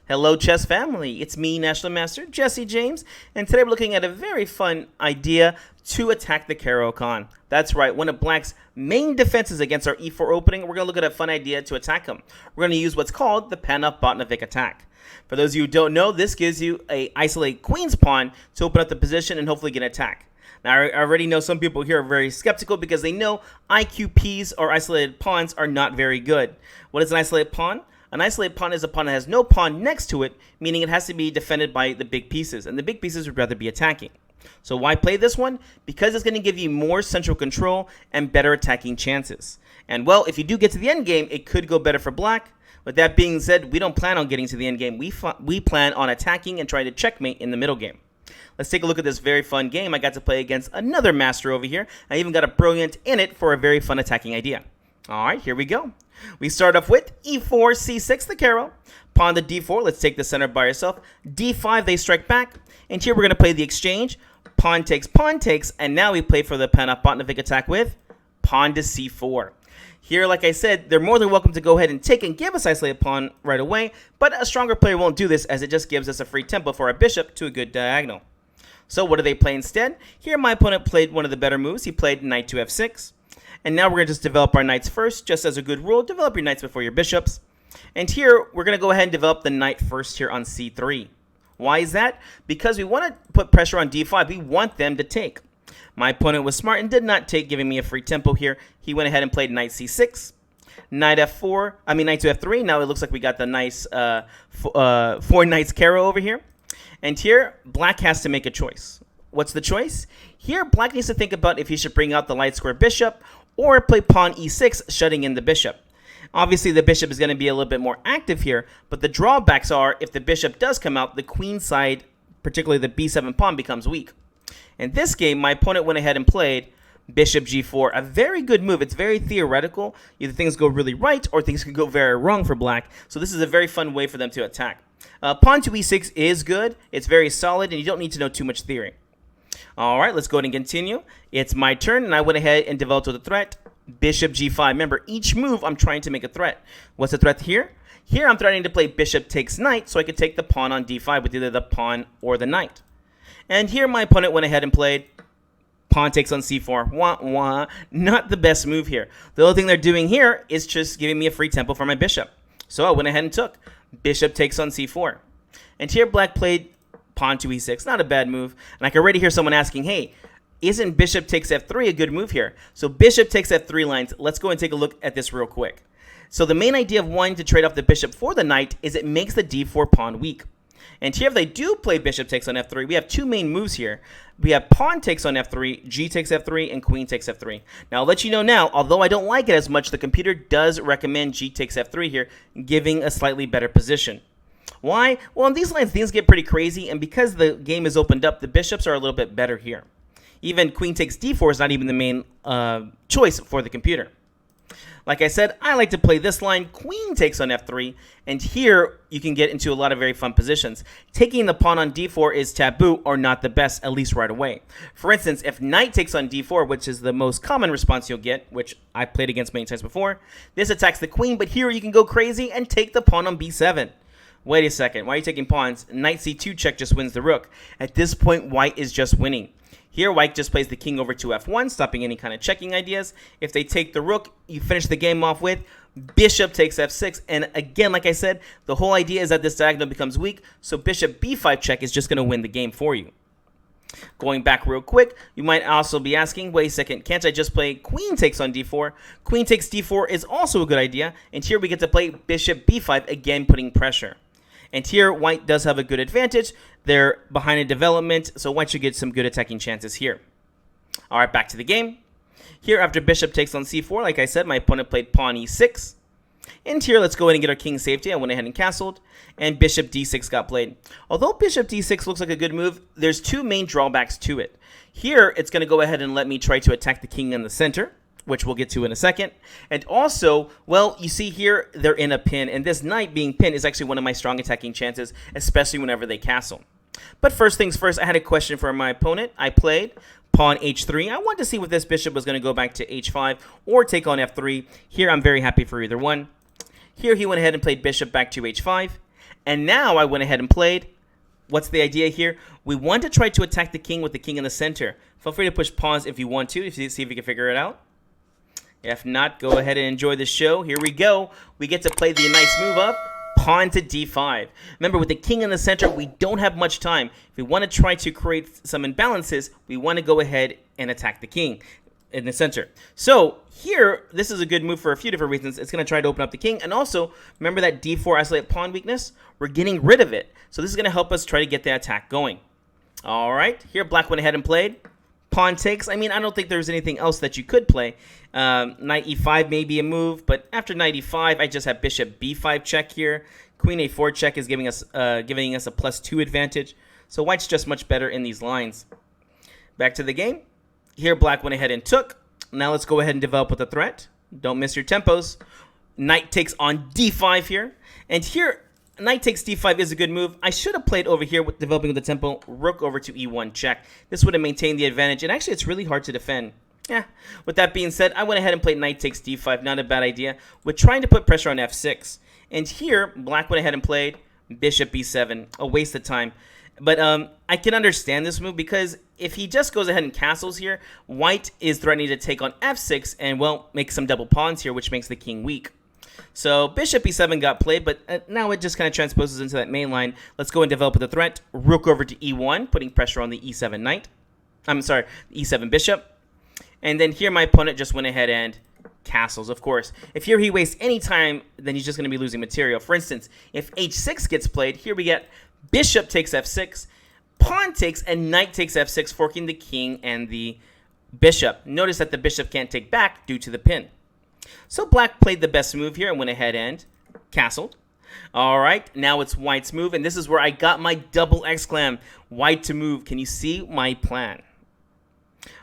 Hello, chess family. It's me, National Master Jesse James, and today we're looking at a very fun idea to attack the Caro-Kann. That's right, one of Black's main defenses against our e4 opening. We're going to look at a fun idea to attack him. We're going to use what's called the Panov-Botvinnik attack. For those of you who don't know, this gives you an isolated queen's pawn to open up the position and hopefully get an attack. Now, I already know some people here are very skeptical because they know IQPs or isolated pawns are not very good. What is an isolated pawn? An isolated pawn is a pawn that has no pawn next to it, meaning it has to be defended by the big pieces, and the big pieces would rather be attacking. So why play this one? Because it's going to give you more central control and better attacking chances. And well, if you do get to the end game, it could go better for Black. With that being said, we don't plan on getting to the end game. We plan on attacking and trying to checkmate in the middle game. Let's take a look at this very fun game. I got to play against another master over here. I even got a brilliant in it for a very fun attacking idea. All right, here we go. We start off with e4, c6, the Caro. Pawn to d4, let's take the center by yourself. d5, they strike back. And here we're going to play the exchange. Pawn takes, and now we play for the Panov-Botvinnik attack with pawn to c4. Here, like I said, they're more than welcome to go ahead and take and give us isolated pawn right away, but a stronger player won't do this as it just gives us a free tempo for our bishop to a good diagonal. So what do they play instead? Here my opponent played one of the better moves. He played knight to f6. And now we're going to just develop our knights first. Just as a good rule, develop your knights before your bishops. And here, we're going to go ahead and develop the knight first here on c3. Why is that? Because we want to put pressure on d5. We want them to take. My opponent was smart and did not take, giving me a free tempo here. He went ahead and played knight c6. Knight to f3. Now it looks like we got the nice 4 knights Caro over here. And here, Black has to make a choice. What's the choice? Here, Black needs to think about if he should bring out the light square bishop or play pawn e6, shutting in the bishop. Obviously, the bishop is going to be a little bit more active here, but the drawbacks are if the bishop does come out, the queen side, particularly the b7 pawn, becomes weak. In this game, my opponent went ahead and played bishop g4, a very good move. It's very theoretical. Either things go really right or things could go very wrong for Black. So this is a very fun way for them to attack. Pawn to e6 is good. It's very solid, and you don't need to know too much theory. All right, let's go ahead and continue. It's my turn, and I went ahead and developed with a threat, bishop g5. Remember, each move I'm trying to make a threat. What's the threat here? Here I'm threatening to play bishop takes knight, so I could take the pawn on d5 with either the pawn or the knight. And here my opponent went ahead and played pawn takes on c4. Wah, wah. Not the best move here. The only thing they're doing here is just giving me a free tempo for my bishop. So I went ahead and took bishop takes on c4. And here Black played pawn to e6. Not a bad move. And I can already hear someone asking, hey, isn't bishop takes f3 a good move here? So bishop takes f3 lines. Let's go and take a look at this real quick. So the main idea of wanting to trade off the bishop for the knight is it makes the d4 pawn weak. And here if they do play bishop takes on f3, we have two main moves here. We have pawn takes on f3, g takes f3, and queen takes f3. Now I'll let you know now, although I don't like it as much, the computer does recommend g takes f3 here, giving a slightly better position. Why? Well, on these lines, things get pretty crazy, and because the game is opened up, the bishops are a little bit better here. Even queen takes d4 is not even the main choice for the computer. Like I said, I like to play this line, queen takes on f3, and here you can get into a lot of very fun positions. Taking the pawn on d4 is taboo or not the best, at least right away. For instance, if knight takes on d4, which is the most common response you'll get, which I played against many times before, this attacks the queen, but here you can go crazy and take the pawn on b7. Wait a second, why are you taking pawns? Knight c2 check just wins the rook. At this point, white is just winning. Here, white just plays the king over to f1, stopping any kind of checking ideas. If they take the rook, you finish the game off with bishop takes f6. And again, like I said, the whole idea is that this diagonal becomes weak, so bishop b5 check is just going to win the game for you. Going back real quick, you might also be asking, wait a second, can't I just play queen takes on d4? Queen takes d4 is also a good idea, and here we get to play bishop b5, again putting pressure. And here, white does have a good advantage. They're behind in development, so white should get some good attacking chances here. All right, back to the game. Here, after bishop takes on c4, like I said, my opponent played pawn e6. And here, let's go ahead and get our king safety. I went ahead and castled, and bishop d6 got played. Although bishop d6 looks like a good move, there's two main drawbacks to it. Here, it's going to go ahead and let me try to attack the king in the center, which we'll get to in a second. And also, well, you see here, they're in a pin, and this knight being pinned is actually one of my strong attacking chances, especially whenever they castle. But first things first, I had a question for my opponent. I played pawn h3. I wanted to see if this bishop was going to go back to h5 or take on f3. Here, I'm very happy for either one. Here, he went ahead and played bishop back to h5. And now I went ahead and played. What's the idea here? We want to try to attack the king with the king in the center. Feel free to push pause if you want to, see if you can figure it out. If not, go ahead and enjoy the show. Here we go. We get to play the nice move of pawn to d5. Remember, with the king in the center, we don't have much time. If we want to try to create some imbalances, we want to go ahead and attack the king in the center. So here, this is a good move for a few different reasons. It's going to try to open up the king. And also, remember that d4 isolated pawn weakness? We're getting rid of it. So this is going to help us try to get the attack going. All right, here black went ahead and played. Pawn takes. I mean, I don't think there's anything else that you could play. Knight e5 may be a move, but after knight e5, I just have bishop b5 check here. Queen a4 check is giving us a +2 advantage. So white's just much better in these lines. Back to the game. Here, black went ahead and took. Now let's go ahead and develop with a threat. Don't miss your tempos. Knight takes on d5 here. And here, knight takes d5 is a good move. I should have played over here with developing with the tempo. Rook over to e1 check. This would have maintained the advantage. And actually, it's really hard to defend. Yeah. With that being said, I went ahead and played knight takes d5. Not a bad idea. We're trying to put pressure on f6. And here, black went ahead and played bishop b7. A waste of time. But I can understand this move because if he just goes ahead and castles here, white is threatening to take on f6 and, well, make some double pawns here, which makes the king weak. So bishop e7 got played, but now it just kind of transposes into that main line. Let's go and develop with a threat. Rook over to e1, putting pressure on the e7 knight. I'm sorry, e7 bishop. And then here my opponent just went ahead and castles, of course. If here he wastes any time, then he's just going to be losing material. For instance, if h6 gets played, here we get bishop takes f6, pawn takes, and knight takes f6, forking the king and the bishop. Notice that the bishop can't take back due to the pin. So black played the best move here and went ahead and castled. All right, now it's white's move, and this is where I got my double exclam. White to move. Can you see my plan?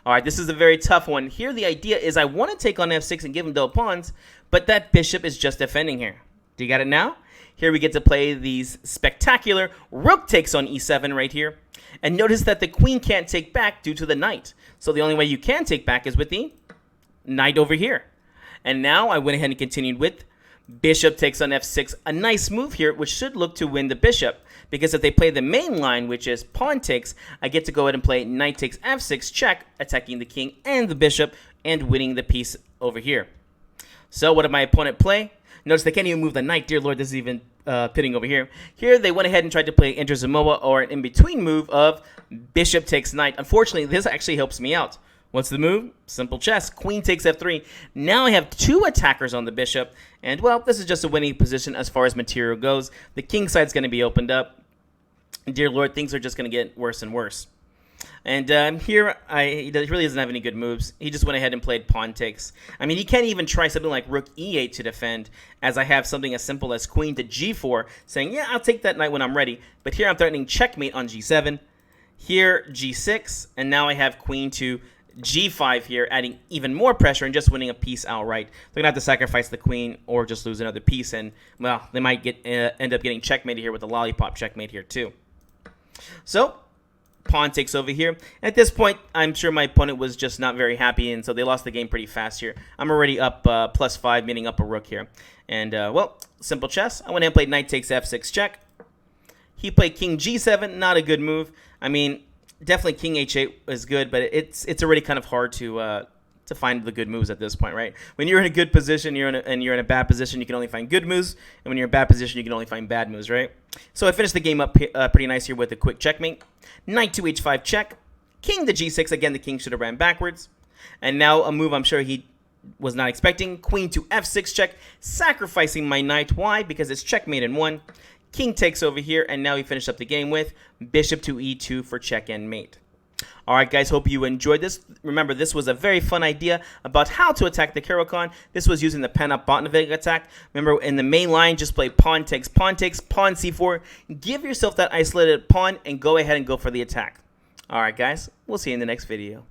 All right, this is a very tough one. Here the idea is I want to take on f6 and give him double pawns, but that bishop is just defending here. Do you got it now? Here we get to play these spectacular rook takes on e7 right here. And notice that the queen can't take back due to the knight. So the only way you can take back is with the knight over here. And now I went ahead and continued with bishop takes on f6. A nice move here, which should look to win the bishop. Because if they play the main line, which is pawn takes, I get to go ahead and play knight takes f6 check, attacking the king and the bishop and winning the piece over here. So what did my opponent play? Notice they can't even move the knight. Dear Lord, this is even pitting over here. Here they went ahead and tried to play Inter Samoa, or an in-between move of bishop takes knight. Unfortunately, this actually helps me out. What's the move? Simple chess. Queen takes f3. Now I have two attackers on the bishop. And, well, this is just a winning position as far as material goes. The king side's going to be opened up. Dear Lord, things are just going to get worse and worse. And here, he really doesn't have any good moves. He just went ahead and played pawn takes. I mean, he can't even try something like rook e8 to defend, as I have something as simple as queen to g4, saying, yeah, I'll take that knight when I'm ready. But here I'm threatening checkmate on g7. Here, g6. And now I have queen to g5 here, adding even more pressure and just winning a piece outright. They're going to have to sacrifice the queen or just lose another piece. And, well, they might end up getting checkmated here with a lollipop checkmate here, too. So pawn takes over here. At this point, I'm sure my opponent was just not very happy, and so they lost the game pretty fast here. I'm already up +5, meaning up a rook here. And, well, simple chess. I went ahead and played knight takes f6 check. He played king g7, not a good move. I mean, definitely king h8 is good, but it's already kind of hard to find the good moves at this point, right? When you're in a good position, you're in a bad position, you can only find good moves, and when you're in a bad position, you can only find bad moves, right? So I finished the game up pretty nice here with a quick checkmate. Knight to h5 check. King to g6. Again, the king should have ran backwards. And now a move I'm sure he was not expecting. Queen to f6 check, sacrificing my knight. Why? Because it's checkmate in one. King takes over here, and now he finished up the game with bishop to e2 for check and mate. All right, guys, hope you enjoyed this. Remember, this was a very fun idea about how to attack the Caro-Kann. This was using the Panov-Botvinnik attack. Remember, in the main line, just play pawn takes, pawn c4. Give yourself that isolated pawn and go ahead and go for the attack. All right, guys, we'll see you in the next video.